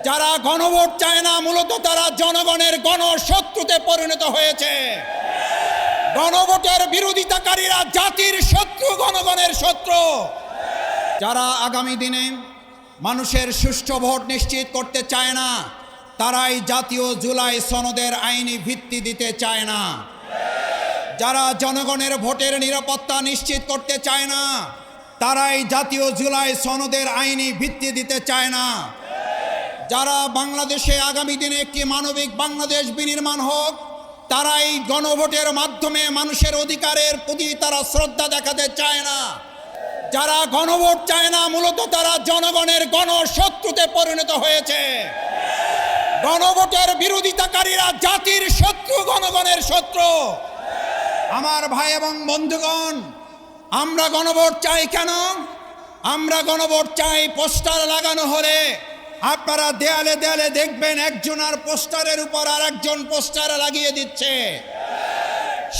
যারা গণভোট চায় না মূলত তারা জনগণের গণশত্রুতে পরিণত হয়েছে। গণভোটের বিরোধিতাকারীরা জাতির শত্রু, গণগণের শত্রু। যারা আগামী দিনে মানুষের সুষ্ঠু ভোট নিশ্চিত করতে চায় না তারাই জাতীয় জুলাই সনদের আইনি ভিত্তি দিতে চায় না। যারা জনগণের ভোটের নিরাপত্তা নিশ্চিত করতে চায় না তারাই জাতীয় জুলাই সনদের আইনি ভিত্তি দিতে চায় না। যারা বাংলাদেশে আগামী দিনে একটি মানবিক বাংলাদেশ বিনির্মাণ হোক তারাই গণভোটের মাধ্যমে মানুষের অধিকারের প্রতি তারা শ্রদ্ধা দেখাতে চায় না। যারা গণভোট চায় না মূলত তারা জনগণের গণশত্রুতে পরিণত হয়েছে। গণভোটের বিরোধিতাকারীরা জাতির শত্রু, গণগণের শত্রু। আমার ভাই এবং বন্ধুগণ, আমরা গণভোট চাই কেন? আমরা গণভোট চাই পোস্টার লাগানো হলে আপনারা দেয়ালে দেয়ালে দেখবেন একজন আর পোস্টারের উপর আর একজন পোস্টার লাগিয়ে দিচ্ছে।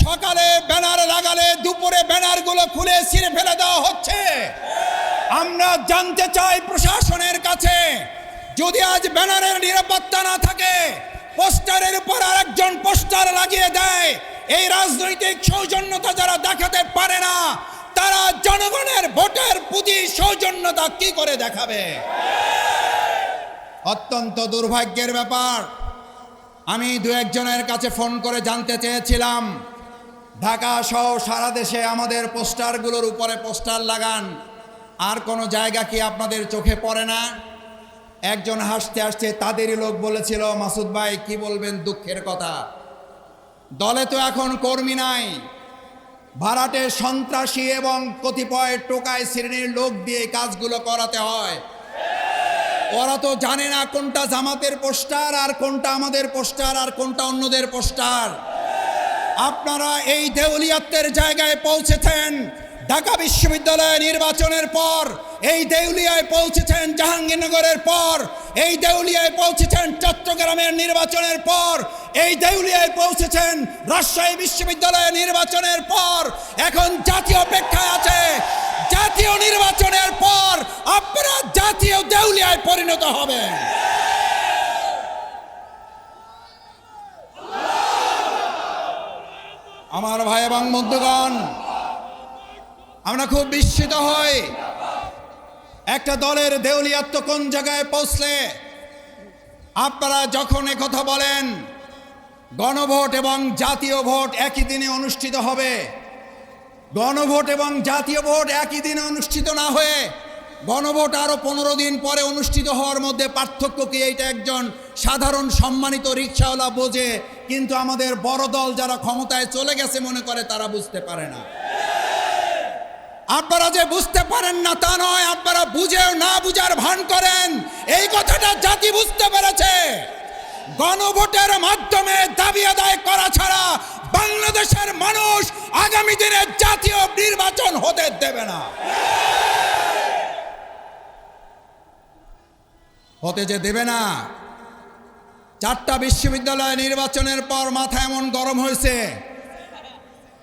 সকালে ব্যানার লাগালে দুপুরে ব্যানারগুলো খুলে ছিঁড়ে ফেলে দেওয়া হচ্ছে। আমরা জানতে চাই প্রশাসনের কাছে, যদি আজ ব্যানারের নিরাপত্তা না থাকে, পোস্টারের উপর আর একজন পোস্টার লাগিয়ে দেয়, এই রাজনৈতিক সৌজন্যতা যারা দেখাতে পারে না তারা জনগণের ভোটের প্রতি সৌজন্যতা কি করে দেখাবে? অত্যন্ত দুর্ভাগ্যের ব্যাপার। আমি দু একজনের কাছে ফোন করে জানতে চেয়েছিলাম, ঢাকা সহ সারা দেশে আমাদের পোস্টারগুলোর উপরে পোস্টার লাগান, আর কোনো জায়গা কি আপনাদের চোখে পড়ে না? একজন হাসতে হাসতে তাদেরই লোক বলেছিল, মাসুদ ভাই কি বলবেন, দুঃখের কথা, দলে তো এখন কর্মী নাই, ভাড়াটে সন্ত্রাসী এবং কতিপয় টোকাই শ্রেণীর লোক দিয়ে কাজগুলো করাতে হয়। ওরা তো জানে না কোনটা জামাতের পোস্টার আর কোনটা আমাদের পোস্টার আর কোনটা অন্যদের পোস্টার। আপনারা এই দেউলিয়াত্বের জায়গায় পৌঁছেছেন ঢাকা বিশ্ববিদ্যালয় নির্বাচনের পর, এই দেউলিয়ায় পৌঁছেছেন জাহাঙ্গীরনগরের পর, এই দেউলিয়ায় পৌঁছেছেন চট্টগ্রামের নির্বাচনের পর, এই দেউলিয়ায় পৌঁছেছেন রাজশাহী বিশ্ববিদ্যালয় নির্বাচনের পর। এখন জাতীয় অপেক্ষায় আছে, জাতীয় নির্বাচনের পর আপনারা জাতীয় দেউলিয়ায় পরিণত হবেন। আমার ভাই এবং বন্ধুগণ, আমরা খুব বিস্মিত হই একটা দলের দেউলিয়াত্ব কোন জায়গায় পৌঁছলে। আপনারা যখন কথা বলেন গণভোট এবং জাতীয় ভোট একই দিনে অনুষ্ঠিত হবে, গণভোট এবং জাতীয় ভোট একই দিনে অনুষ্ঠিত না হয়ে গণভোট আরো 15 দিন পরে অনুষ্ঠিত হওয়ার মধ্যে পার্থক্য কি? এইটা একজন সাধারণ সম্মানিত রিকশাওয়ালা বোঝে, কিন্তু আমাদের বড় দল যারা ক্ষমতায় চলে গেছে মনে করে তারা বুঝতে পারে না। আপনারা যে বুঝতে পারেন না তা নয়, আপনারা বুঝেও না বুঝার ভান করেন, এই কথাটা জাতি বুঝতে পেরেছে। গণভোটের মাধ্যমে দাবি আদায় করা ছাড়া বাংলাদেশের মানুষ আগামী দিনে জাতীয় নির্বাচন হতে দেবে না। হতে যে দেবে না। 4টা বিশ্ববিদ্যালয় নির্বাচনের পর মাথা এমন গরম হয়েছে,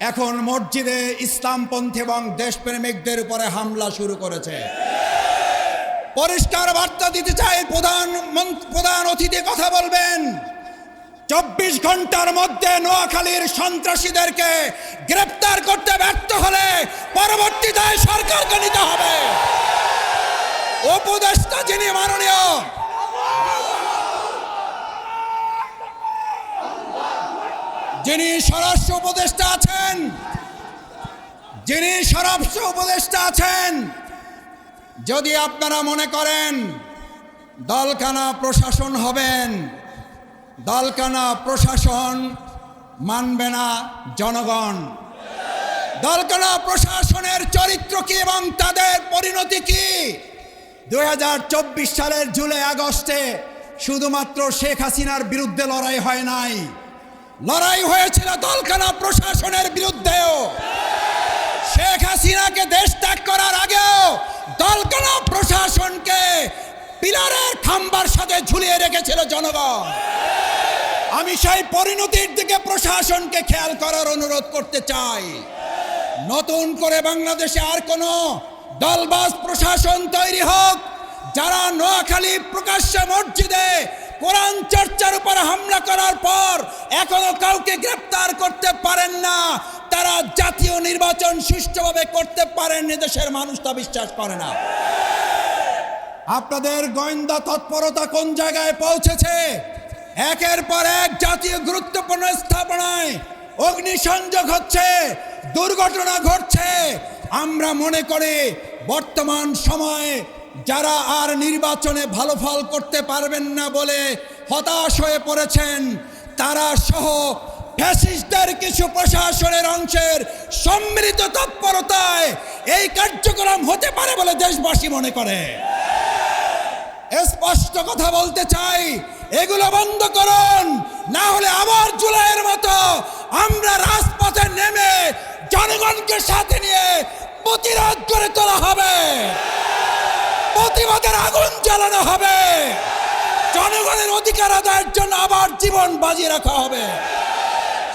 এখন মসজিদে ইসলামপন্থী এবং দেশপ্রেমিকদের উপরে হামলা শুরু করেছে। পরিষ্কার বার্তা দিতে চাই, প্রধান অতিথি কথা বলবেন, 24 ঘন্টার মধ্যে নোয়াখালীর সন্ত্রাসীদেরকে গ্রেফতার করতে ব্যর্থ হলে পরবর্তী দায় সরকারকে নিতে হবে। উপদেষ্টা যিনি মাননীয় যিনি স্বরাষ্ট্র উপদেষ্টা আছেন, যদি আপনারা মনে করেন দলকানা প্রশাসন হবেন, দলকানা প্রশাসন মানবে না জনগণ। দলকানা প্রশাসনের চরিত্র কি এবং তাদের পরিণতি কি? 2024 সালের জুলাই আগস্টে শুধুমাত্র শেখ হাসিনার বিরুদ্ধে লড়াই হয় নাই, লড়াই হয়েছিল দলকানা প্রশাসনের বিরুদ্ধেও। শেখ হাসিনাকে দেশ ত্যাগ করার আগেও দলকানা প্রশাসনকে পিলারের খাম্বার সাথে ঝুলিয়ে রেখেছিল জনগণ। আমি সেই পরিণতির দিকে প্রশাসনকে খেয়াল করার অনুরোধ করতে চাই। নতুন করে বাংলাদেশে আর কোনো দলবাজ প্রশাসন তৈরি হোক, যারা নোয়াখালী প্রকাশ্যে মসজিদে কোরআন চর্চার উপর হামলা করার পর এখনো কাউকে গ্রেফতার করতে পারেন না। তারা জাতীয় নির্বাচন সুষ্ঠুভাবে করতে পারেননি, দেশের মানুষ তা বিশ্বাস করে না। আপনাদের গোয়েন্দা তৎপরতা কোন জায়গায় পৌঁছেছে? একের পর এক জাতীয় গুরুত্বপূর্ণ স্থাপনায় অগ্নিসংযোগ হচ্ছে, দুর্ঘটনা ঘটছে। আমরা মনে করি বর্তমান সময়ে যারা আর নির্বাচনে ভালো ফল করতে পারবেন না বলে হতাশ হয়ে পড়েছেন, তারা সহ ফ্যাসিস্টদের কিছু প্রশাসনের অংশের সম্মিলিত তৎপরতায় এই কার্যক্রম হতে পারে বলে দেশবাসী মনে করে। স্পষ্ট কথা বলতে চাই, এগুলো বন্ধ করুন, না হলে আবার জুলাইয়ের মতো আমরা রাজপথে নেমে জনগণকে সাথে নিয়ে প্রতিরোধ করে তোলা হবে, প্রতিবাদের আগুন জ্বালানো হবে, জনগণের অধিকার আদায়ের জন্য আবার জীবন বাজি রাখা হবে।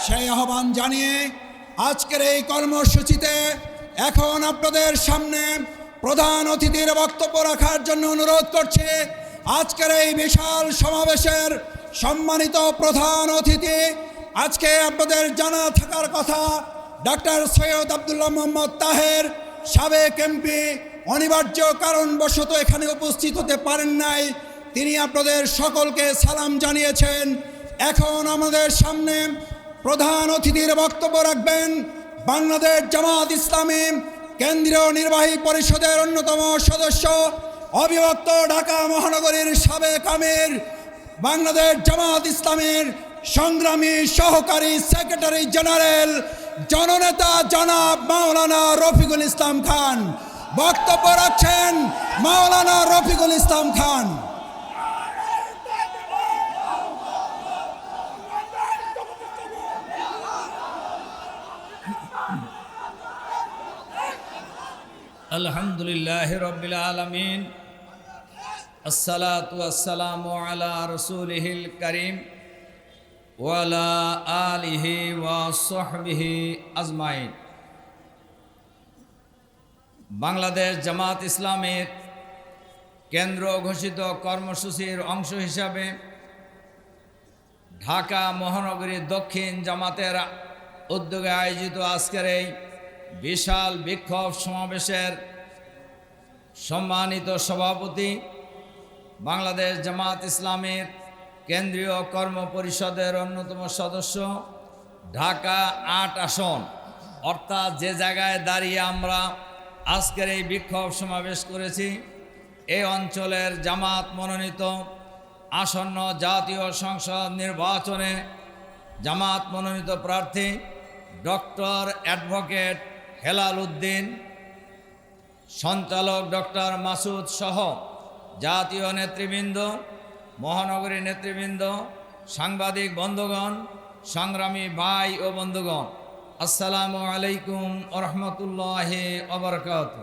সেই আহ্বান জানিয়ে আজকের এই কর্মসূচিতে এখন আপনাদের সামনে প্রধান অতিথির বক্তব্য রাখার জন্য অনুরোধ করছি। আজকের এই বিশাল সমাবেশের সম্মানিত প্রধান অতিথি, আজকে আপনাদের জানা থাকার কথা ডক্টর সৈয়দ আব্দুল্লাহ মোহাম্মদ তাহের, সাবেক এমপি, অনিবার্য কারণবশত এখানে উপস্থিত হতে পারেন নাই। তিনি আপনাদের সকলকে সালাম জানিয়েছেন। এখন আমাদের সামনে প্রধান অতিথির বক্তব্য রাখবেন বাংলাদেশ জামাত ইসলামী কেন্দ্রীয় নির্বাহী পরিষদের অন্যতম সদস্য, অবিভক্ত ঢাকা মহানগরীর সাবেক আমির, বাংলাদেশ জামাত ইসলামীর সংগ্রামী সহকারী সেক্রেটারি জেনারেল, জননেতা জনাব মাওলানা রফিকুল ইসলাম খান। বক্তব্য রাখছেন মাওলানা রফিকুল ইসলাম খান। আলহামদুলিল্লাহ রব্বিল আলামিন, আসসালাতু ওয়াসসালামু আলা রাসূলিহিল কারীম ওয়া আলা আলিহি ওয়া সাহবিহি আজমাইন। বাংলাদেশ জামাত ইসলামের কেন্দ্র ঘোষিত কর্মসূচির অংশ হিসাবে ঢাকা মহানগরীর দক্ষিণ জামাতের উদ্যোগে আয়োজিত আজকের এই বিশাল বিক্ষোভ সমাবেশের সম্মানিত সভাপতি, বাংলাদেশ জামাত ইসলামের কেন্দ্রীয় কর্ম পরিষদের অন্যতম সদস্য, ঢাকা ৮ আসন অর্থাৎ যে জায়গায় দাঁড়িয়ে আমরা আজকের এই বিক্ষোভ সমাবেশ করেছি, এই অঞ্চলের জামাত মনোনীত আসন্ন জাতীয় সংসদ নির্বাচনে জামাত মনোনীত প্রার্থী ডক্টর অ্যাডভোকেট হেলাল উদ্দিন, সঞ্চালক ডক্টর মাসুদ সহ জাতীয় নেতৃবৃন্দ, মহানগরী নেতৃবৃন্দ, সাংবাদিক বন্ধুগণ, সংগ্রামী ভাই ও বন্ধুগণ, আসসালামু আলাইকুম ওয়া রাহমাতুল্লাহি ওয়া বারাকাতুহু।